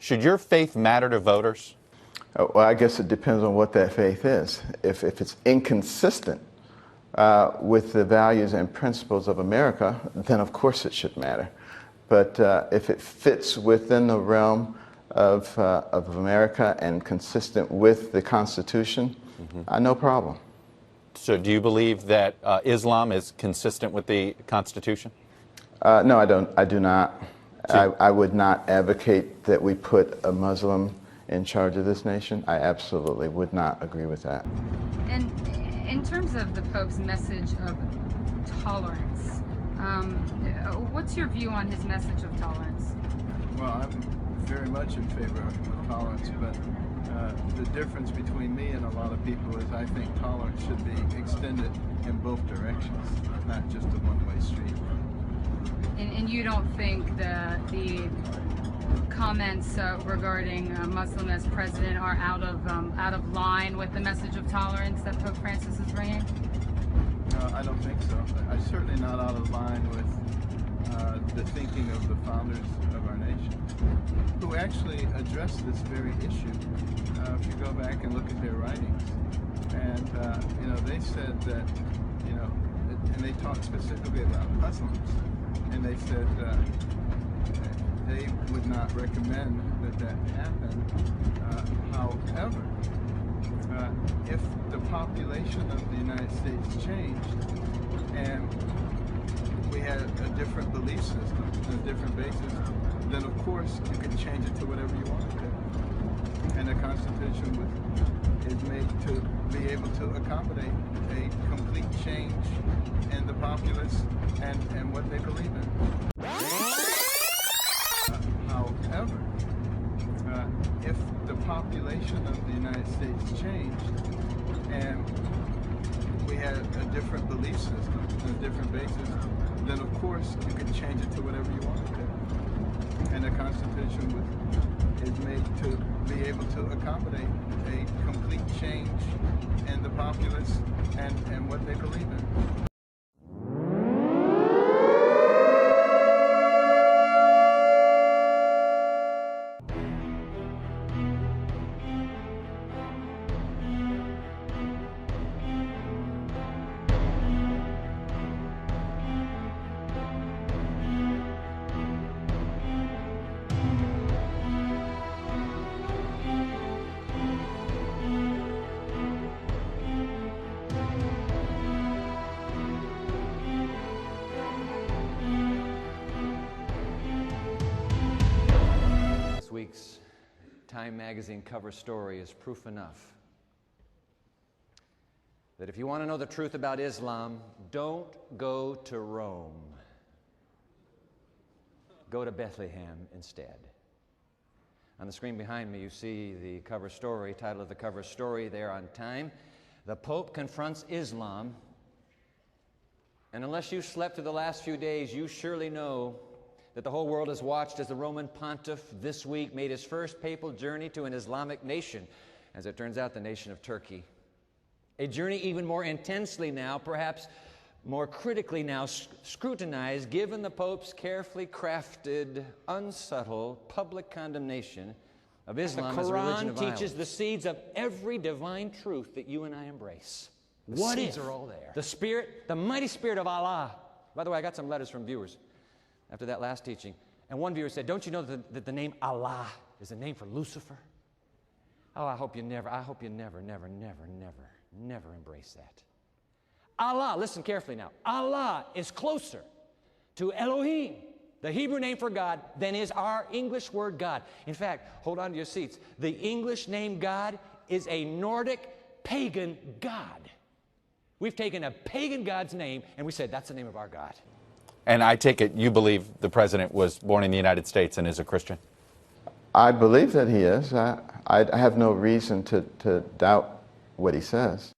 Should your faith matter to voters? Well, I guess it depends on what that faith is. If it's inconsistent with the values and principles of America, then of course it should matter. But if it fits within the realm of America and consistent with the Constitution, no problem. So do you believe that Islam is consistent with the Constitution? No, I don't. I do not. I would not advocate that we put a Muslim in charge of this nation. I absolutely would not agree with that. And in terms of the Pope's message of tolerance, what's your view on his message of tolerance? Well, I'm very much in favor of tolerance, but the difference between me and a lot of people is I think tolerance should be extended in both directions, not just a one-way street. And you don't think the comments regarding Muslim as president are out of line with the message of tolerance that Pope Francis is bringing? No, I don't think so. I'm certainly not out of line with the thinking of the founders of our nation, who actually addressed this very issue. If you go back and look at their writings, and they said that, and they talked specifically about Muslims, and they said they would not recommend that happen. However, if the population of the United States changed and we had a different belief system, a different basis, then of course you can change it to whatever you want to. And the Constitution is made to be able to accommodate a complete change in the populace and what they believe in. However, if the population of the United States changed and we had a different belief system, a different basis, then of course you can change it to whatever you want to. And the Constitution is made to be able to accommodate a complete change in the populace and what they believe in. This week's Time magazine cover story is proof enough that if you want to know the truth about Islam, don't go to Rome. Go to Bethlehem instead. On the screen behind me, you see the cover story, title of the cover story there on Time. The Pope confronts Islam. And unless you slept through the last few days, you surely know that the whole world has watched as the Roman pontiff this week made his first papal journey to an Islamic nation, as it turns out, the nation of Turkey. A journey even more intensely now, perhaps more critically now scrutinized, given the Pope's carefully crafted, unsubtle public condemnation of Islam as a religion of violence. The Quran teaches the seeds of every divine truth that you and I embrace. What if are all there? The Spirit, the mighty Spirit of Allah. By the way, I got some letters from viewers after that last teaching, and one viewer said, "Don't you know that the name Allah is a name for Lucifer?" Oh, I hope you never embrace that. Allah, listen carefully now. Allah is closer to Elohim, the Hebrew name for God, than is our English word God. In fact, hold on to your seats. The English name God is a Nordic pagan god. We've taken a pagan god's name and we said, that's the name of our God. And I take it you believe the president was born in the United States and is a Christian? I believe that he is. I have no reason to doubt what he says.